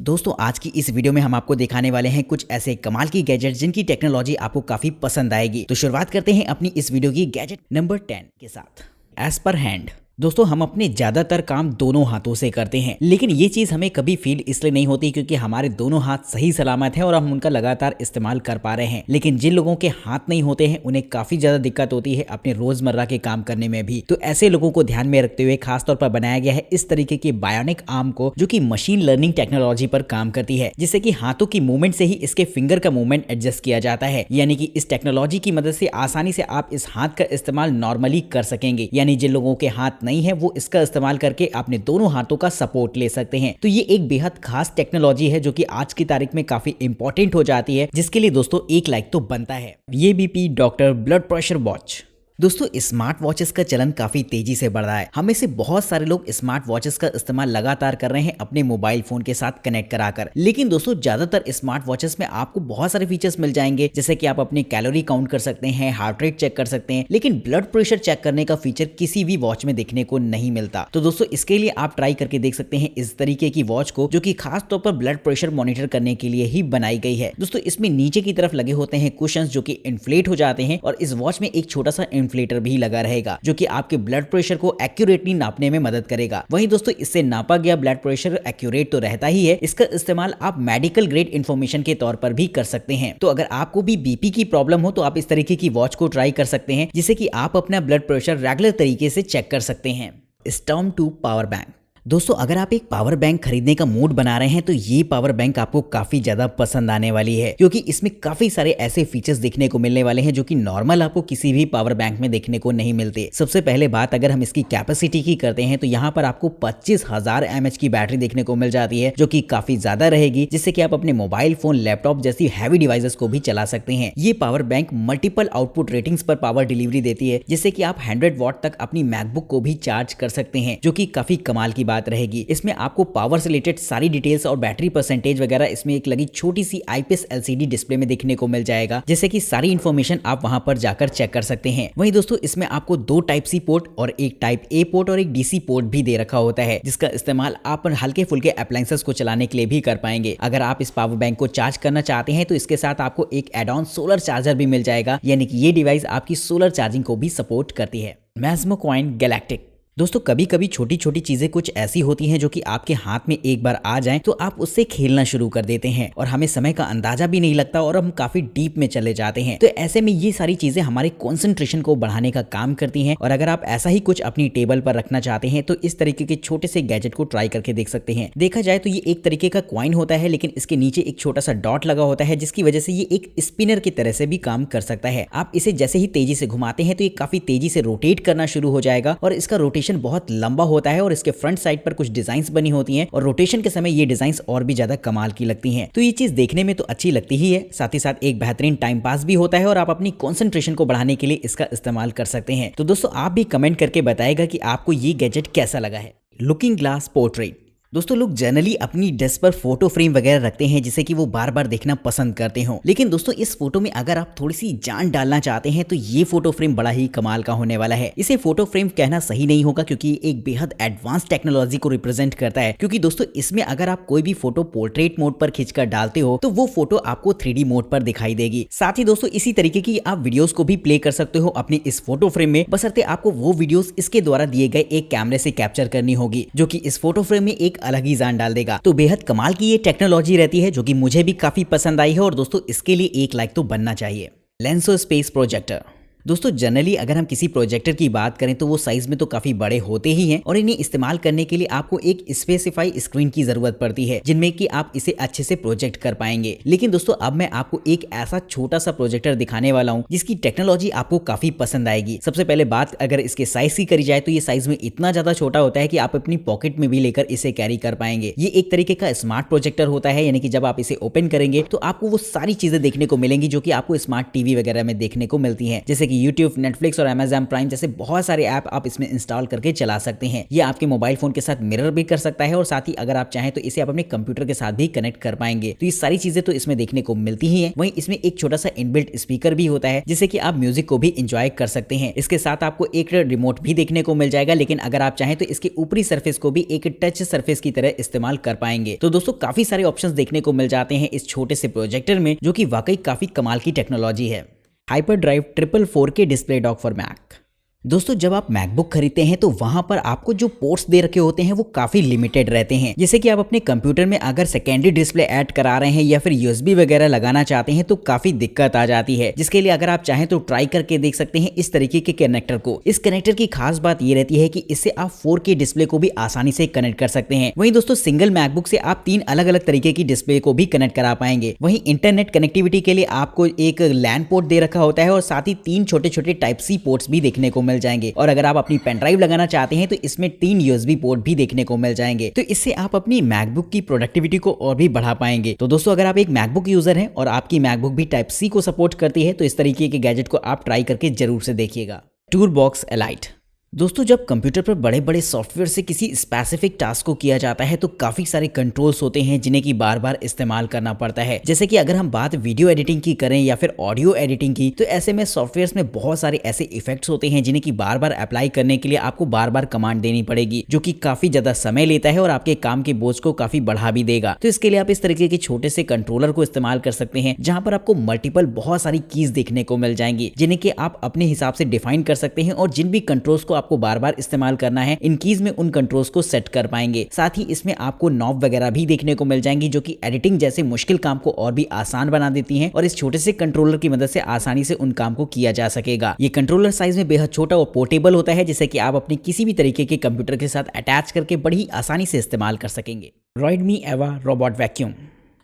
दोस्तों आज की इस वीडियो में हम आपको दिखाने वाले हैं कुछ ऐसे कमाल की गैजेट जिनकी टेक्नोलॉजी आपको काफी पसंद आएगी। तो शुरुआत करते हैं अपनी इस वीडियो की गैजेट नंबर 10 के साथ। एज पर हैंड दोस्तों हम अपने ज्यादातर काम दोनों हाथों से करते हैं, लेकिन ये चीज हमें कभी फील इसलिए नहीं होती क्योंकि हमारे दोनों हाथ सही सलामत हैं और हम उनका लगातार इस्तेमाल कर पा रहे हैं। लेकिन जिन लोगों के हाथ नहीं होते हैं उन्हें काफी ज्यादा दिक्कत होती है अपने रोजमर्रा के काम करने में भी। तो ऐसे लोगों को ध्यान में रखते हुए खासतौर पर बनाया गया है इस तरीके की बायोनिक आर्म को, जो कि मशीन लर्निंग टेक्नोलॉजी पर काम करती है, जिससे कि हाथों की मूवमेंट से ही इसके फिंगर का मूवमेंट एडजस्ट किया जाता है। यानी कि इस टेक्नोलॉजी की मदद से आसानी से आप इस हाथ का इस्तेमाल नॉर्मली कर सकेंगे। यानी जिन लोगों के हाथ नहीं है वो इसका इस्तेमाल करके अपने दोनों हाथों का सपोर्ट ले सकते हैं। तो ये एक बेहद खास टेक्नोलॉजी है जो कि आज की तारीख में काफी इंपॉर्टेंट हो जाती है, जिसके लिए दोस्तों एक लाइक तो बनता है। ये BP doctor blood pressure watch. दोस्तों स्मार्ट वॉचेस का चलन काफी तेजी से बढ़ रहा है। हमें से बहुत सारे लोग स्मार्ट वॉचेस का इस्तेमाल लगातार कर रहे हैं अपने मोबाइल फोन के साथ कनेक्ट कराकर। लेकिन दोस्तों ज्यादातर स्मार्ट वॉचेस में आपको बहुत सारे फीचर्स मिल जाएंगे, जैसे कि आप अपनी कैलोरी काउंट कर सकते हैं, हार्ट रेट चेक कर सकते हैं, लेकिन ब्लड प्रेशर चेक करने का फीचर किसी भी वॉच में देखने को नहीं मिलता। तो दोस्तों इसके लिए आप ट्राई करके देख सकते हैं इस तरीके की वॉच को, जो कि खास तौर पर ब्लड प्रेशर मॉनिटर करने के लिए ही बनाई गई है। दोस्तों इसमें नीचे की तरफ लगे होते हैं कुशंस जो कि इन्फ्लेट हो जाते हैं, और इस वॉच में एक छोटा सा इन्फ्लेटर भी लगा रहेगा जो कि आपके ब्लड प्रेशर को एक्यूरेटली नापने में मदद करेगा। वहीं दोस्तों इससे नापा गया ब्लड प्रेशर एक्यूरेट तो रहता ही है, इसका इस्तेमाल आप मेडिकल ग्रेड इंफॉर्मेशन के तौर पर भी कर सकते हैं। तो अगर आपको भी बीपी की प्रॉब्लम हो तो आप इस तरीके की वॉच को ट्राई कर सकते हैं, जिससे कि आप अपना ब्लड प्रेशर रेगुलर तरीके से चेक कर सकते हैं। Storm 2 power bank. दोस्तों अगर आप एक पावर बैंक खरीदने का मूड बना रहे हैं तो ये पावर बैंक आपको काफी ज्यादा पसंद आने वाली है, क्योंकि इसमें काफी सारे ऐसे फीचर्स देखने को मिलने वाले हैं जो कि नॉर्मल आपको किसी भी पावर बैंक में देखने को नहीं मिलते। सबसे पहले बात अगर हम इसकी कैपेसिटी की करते हैं तो यहाँ पर आपको 25,000 mAh की बैटरी देखने को मिल जाती है, जो कि काफी ज्यादा रहेगी, जिससे कि आप अपने मोबाइल फोन, लैपटॉप जैसी हैवी डिवाइसेस को भी चला सकते हैं। ये power bank multiple output ratings पर पावर डिलीवरी देती है, जिससे कि आप 100 वॉट तक अपनी मैकबुक को भी चार्ज कर सकते हैं, जो कि काफी कमाल की बात रहेगी। इसमें आपको पावर से रिलेटेड सारी डिटेल्स और बैटरी परसेंटेज वगैरह इसमें एक लगी छोटी सी आईपीएस एलसीडी डिस्प्ले में देखने को मिल जाएगा, जैसे कि सारी इंफॉर्मेशन आप वहां पर जाकर चेक कर सकते हैं। वहीं दोस्तों इसमें आपको 2 टाइप सी पोर्ट और एक टाइप ए पोर्ट और एक डीसी पोर्ट भी दे रखा होता है, जिसका इस्तेमाल आप हल्के फुल्के अप्लायंसेस को चलाने के लिए भी कर पाएंगे। अगर आप इस पावर बैंक को चार्ज करना चाहते हैं तो इसके साथ आपको एक एड ऑन सोलर चार्जर भी मिल जाएगा, यानी कि ये डिवाइस आपकी सोलर चार्जिंग को भी सपोर्ट करती है। मैस्मो कॉइन गैलेक्टिक। दोस्तों कभी कभी छोटी छोटी चीजें कुछ ऐसी होती हैं जो कि आपके हाथ में एक बार आ जाएं तो आप उससे खेलना शुरू कर देते हैं और हमें समय का अंदाजा भी नहीं लगता और हम काफी डीप में चले जाते हैं। तो ऐसे में ये सारी चीजें हमारे कंसंट्रेशन को बढ़ाने का काम करती हैं, और अगर आप ऐसा ही कुछ अपनी टेबल पर रखना चाहते हैं तो इस तरीके के छोटे से गैजेट को ट्राई करके देख सकते हैं। देखा जाए तो ये एक तरीके का कॉइन होता है, लेकिन इसके नीचे एक छोटा सा डॉट लगा होता है, जिसकी वजह से ये एक स्पिनर की तरह से भी काम कर सकता है। आप इसे जैसे ही तेजी से घुमाते हैं तो ये काफी तेजी से रोटेट करना शुरू हो जाएगा, और इसका रोटेशन बहुत लंबा होता है, और इसके फ्रंट साइड पर कुछ डिजाइन्स बनी होती हैं, और रोटेशन के समय ये डिजाइन्स और भी ज्यादा कमाल की लगती हैं। तो ये चीज देखने में तो अच्छी लगती ही है, साथ ही साथ एक बेहतरीन टाइम पास भी होता है, और आप अपनी कंसंट्रेशन को बढ़ाने के लिए इसका इस्तेमाल कर सकते हैं। तो दोस्तों आप भी कमेंट करके बताएगा कि आपको ये गैजेट कैसा लगा है। Looking glass portrait. दोस्तों लोग जनरली अपनी डेस्क पर फोटो फ्रेम वगैरह रखते हैं जिसे कि वो बार बार देखना पसंद करते हो, लेकिन दोस्तों इस फोटो में अगर आप थोड़ी सी जान डालना चाहते हैं तो ये फोटो फ्रेम बड़ा ही कमाल का होने वाला है। इसे फोटो फ्रेम कहना सही नहीं होगा, क्योंकि ये एक बेहद एडवांस टेक्नोलॉजी को रिप्रेजेंट करता है। क्योंकि दोस्तों इसमें अगर आप कोई भी फोटो पोर्ट्रेट मोड पर खींचकर डालते हो तो वो फोटो आपको 3D मोड पर दिखाई देगी। साथ ही दोस्तों इसी तरीके की आप वीडियोस को भी प्ले कर सकते हो अपनी इस फोटो फ्रेम में, बशर्ते आपको वो वीडियोस इसके द्वारा दिए गए एक कैमरे से कैप्चर करनी होगी, जो कि इस फोटो फ्रेम में एक अलग ही जान डाल देगा। तो बेहद कमाल की ये टेक्नोलॉजी रहती है, जो कि मुझे भी काफी पसंद आई है, और दोस्तों इसके लिए एक लाइक तो बनना चाहिए। लेंसो स्पेस प्रोजेक्टर। दोस्तों जनरली अगर हम किसी प्रोजेक्टर की बात करें तो वो साइज में तो काफी बड़े होते ही हैं, और इन्हें इस्तेमाल करने के लिए आपको एक स्पेसिफाई स्क्रीन की जरूरत पड़ती है, जिनमें कि आप इसे अच्छे से प्रोजेक्ट कर पाएंगे। लेकिन दोस्तों अब मैं आपको एक ऐसा छोटा सा प्रोजेक्टर दिखाने वाला हूँ जिसकी टेक्नोलॉजी आपको काफी पसंद आएगी। सबसे पहले बात अगर इसके साइज की करी जाए तो ये साइज में इतना ज्यादा छोटा होता है कि आप अपनी पॉकेट में भी लेकर इसे कैरी कर पाएंगे। ये एक तरीके का स्मार्ट प्रोजेक्टर होता है, यानी कि जब आप इसे ओपन करेंगे तो आपको वो सारी चीजें देखने को मिलेंगी जो कि आपको स्मार्ट टीवी वगैरह में देखने को मिलती है, जैसे कि कि यूट्यूब, नेटफ्लिक्स और अमेज़न प्राइम जैसे बहुत सारे ऐप आप इसमें इंस्टॉल करके चला सकते हैं। ये आपके मोबाइल फोन के साथ मिरर भी कर सकता है और साथ ही अगर आप चाहें तो इसे आप अपने कंप्यूटर के साथ भी कनेक्ट कर पाएंगे। तो ये सारी चीजें तो इसमें देखने को मिलती ही हैं। वहीं इसमें एक छोटा सा इनबिल्ट स्पीकर भी होता है जिससे कि आप म्यूजिक को भी एंजॉय कर सकते हैं। इसके साथ आपको एक रिमोट भी देखने को मिल जाएगा, लेकिन अगर आप चाहें तो इसके ऊपरी सरफेस को भी एक टच सरफेस की तरह इस्तेमाल कर पाएंगे। तो दोस्तों काफी सारे ऑप्शंस देखने को मिल जाते हैं इस छोटे से प्रोजेक्टर में, जो कि वाकई काफी कमाल की टेक्नोलॉजी है। Hyperdrive triple 4K display dock for Mac. दोस्तों जब आप मैकबुक खरीदते हैं तो वहां पर आपको जो पोर्ट्स दे रखे होते हैं वो काफी लिमिटेड रहते हैं। जैसे कि आप अपने कंप्यूटर में अगर सेकेंडरी डिस्प्ले ऐड करा रहे हैं या फिर यूएसबी वगैरह लगाना चाहते हैं तो काफी दिक्कत आ जाती है, जिसके लिए अगर आप चाहें तो ट्राई करके देख सकते हैं इस तरीके के कनेक्टर को। इस कनेक्टर की खास बात ये रहती है कि इससे आप 4K डिस्प्ले को भी आसानी से कनेक्ट कर सकते हैं। वहीं दोस्तों सिंगल मैकबुक से आप 3 अलग अलग तरीके की डिस्प्ले को भी कनेक्ट करा पाएंगे। वहीं इंटरनेट कनेक्टिविटी के लिए आपको एक लैन पोर्ट दे रखा होता है और साथ ही 3 छोटे छोटे टाइप सी पोर्ट्स भी देखने को मिल जाएंगे। और अगर आप अपनी पेन ड्राइव लगाना चाहते हैं तो इसमें 3 यूएसबी पोर्ट भी देखने को मिल जाएंगे। तो इससे आप अपनी मैकबुक की प्रोडक्टिविटी को और भी बढ़ा पाएंगे। तो दोस्तों अगर आप एक मैकबुक यूजर हैं और आपकी मैकबुक भी टाइप सी को सपोर्ट करती है तो इस तरीके के गैजेट को आप ट्राई करके जरूर से देखिएगा। Toolbox elite. दोस्तों जब कंप्यूटर पर बड़े बड़े सॉफ्टवेयर से किसी स्पेसिफिक टास्क को किया जाता है तो काफी सारे कंट्रोल्स होते हैं जिन्हें की बार बार इस्तेमाल करना पड़ता है। जैसे कि अगर हम बात वीडियो एडिटिंग की करें या फिर ऑडियो एडिटिंग की, तो ऐसे में सॉफ्टवेयर्स में बहुत सारे ऐसे इफेक्ट्स होते हैं जिन्हें की बार बार अप्लाई करने के लिए आपको बार बार कमांड देनी पड़ेगी, जो कि काफी ज्यादा समय लेता है और आपके काम के बोझ को काफी बढ़ा भी देगा। तो इसके लिए आप इस तरीके के छोटे से कंट्रोलर को इस्तेमाल कर सकते हैं जहां पर आपको मल्टीपल बहुत सारी कीज देखने को मिल जाएंगी, जिन्हें कि आप अपने हिसाब से डिफाइन कर सकते हैं और जिन भी कंट्रोल्स को आपको बार बार इस्तेमाल करना है इन कीज में उन कंट्रोल्स को सेट कर पाएंगे। साथ ही इसमें आपको नॉब वगैरह भी देखने को मिल जाएंगी जो कि एडिटिंग जैसे मुश्किल काम को और भी आसान बना देती हैं और इस छोटे से कंट्रोलर की मदद से आसानी से उन काम को किया जा सकेगा। ये कंट्रोलर साइज में बेहद छोटा और पोर्टेबल होता है, जिससे कि आप अपनी किसी भी तरीके के कंप्यूटर के साथ अटैच करके बड़ी आसानी से इस्तेमाल कर सकेंगे। रॉयडमी एवा रोबोट वैक्यूम।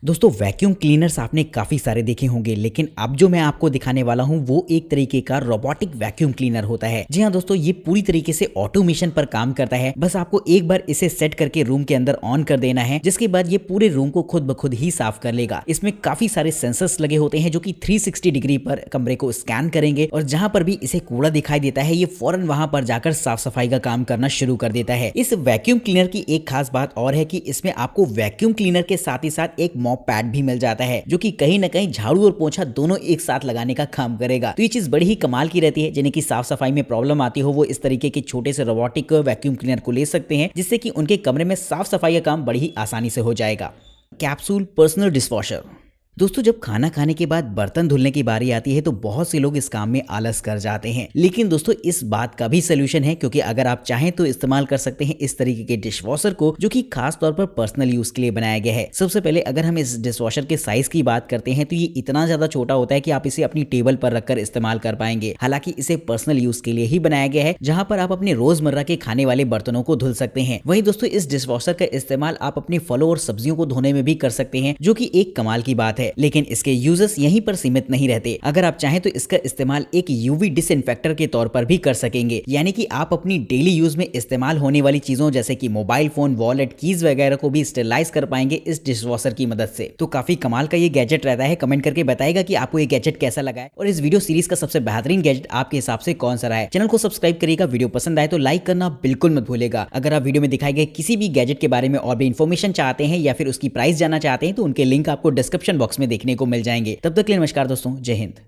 दोस्तों वैक्यूम क्लीनर्स आपने काफी सारे देखे होंगे, लेकिन अब जो मैं आपको दिखाने वाला हूं वो एक तरीके का रोबोटिक वैक्यूम क्लीनर होता है। जी हाँ दोस्तों, ये पूरी तरीके से ऑटोमेशन पर काम करता है। बस आपको एक बार इसे सेट करके रूम के अंदर ऑन कर देना है, जिसके बाद ये पूरे रूम को खुद ब खुद ही साफ कर लेगा। इसमें काफी सारे सेंसर्स लगे होते हैं जो कि 360 डिग्री पर कमरे को स्कैन करेंगे और जहां पर भी इसे कूड़ा दिखाई देता है ये फौरन वहां पर जाकर साफ सफाई का काम करना शुरू कर देता है। इस वैक्यूम क्लीनर की एक खास बात और है कि इसमें आपको वैक्यूम क्लीनर के साथ ही साथ एक मॉप पैड भी मिल जाता है, जो कि कहीं ना कहीं झाड़ू और पोंछा दोनों एक साथ लगाने का काम करेगा। तो ये चीज बड़ी ही कमाल की रहती है। जिन्हें की साफ सफाई में प्रॉब्लम आती हो वो इस तरीके के छोटे से रोबोटिक वैक्यूम क्लीनर को ले सकते हैं, जिससे कि उनके कमरे में साफ सफाई का काम बड़ी ही आसानी से हो जाएगा। Capsule personal dishwasher. दोस्तों जब खाना खाने के बाद बर्तन धुलने की बारी आती है तो बहुत से लोग इस काम में आलस कर जाते हैं, लेकिन दोस्तों इस बात का भी सोल्यूशन है, क्योंकि अगर आप चाहें तो इस्तेमाल कर सकते हैं इस तरीके के डिशवॉशर को, जो कि खास तौर पर पर्सनल यूज के लिए बनाया गया है। सबसे पहले अगर हम इस डिशवॉशर के साइज की बात करते हैं तो ये इतना ज्यादा छोटा होता है कि आप इसे अपनी टेबल पर रखकर इस्तेमाल कर पाएंगे। हालांकि इसे पर्सनल यूज के लिए ही बनाया गया है, जहां पर आप अपने रोजमर्रा के खाने वाले बर्तनों को धुल सकते हैं। वहीं दोस्तों इस डिशवॉशर का इस्तेमाल आप अपने फलों और सब्जियों को धोने में भी कर सकते हैं, जो कि एक कमाल की बात है। लेकिन इसके यूजर्स यहीं पर सीमित नहीं रहते। अगर आप चाहें तो इसका इस्तेमाल एक यूवी डिसइंफेक्टर के तौर पर भी कर सकेंगे, यानी कि आप अपनी डेली यूज में इस्तेमाल होने वाली चीजों जैसे कि मोबाइल फोन, वॉलेट, कीज वगैरह को भी स्टेरिलाइज कर पाएंगे इस डिशवॉशर की मदद से। तो काफी कमाल का ये गैजेट रहता है। कमेंट करके बताएगा कि आपको ये गैजेट कैसा लगा है और इस वीडियो सीरीज का सबसे बेहतरीन गैजेट आपके हिसाब से कौन सा रहा है। चैनल को सब्सक्राइब करिएगा, वीडियो पसंद आए तो लाइक करना बिल्कुल मत भूलेगा। अगर आप वीडियो में दिखाए गए किसी भी गैजेट के बारे में और भी इन्फॉर्मेशन चाहते हैं या फिर उसकी प्राइस जानना चाहते हैं तो उनके लिंक आपको डिस्क्रिप्शन बॉक्स में देखने को मिल जाएंगे। तब तक के लिए नमस्कार दोस्तों, जय हिंद।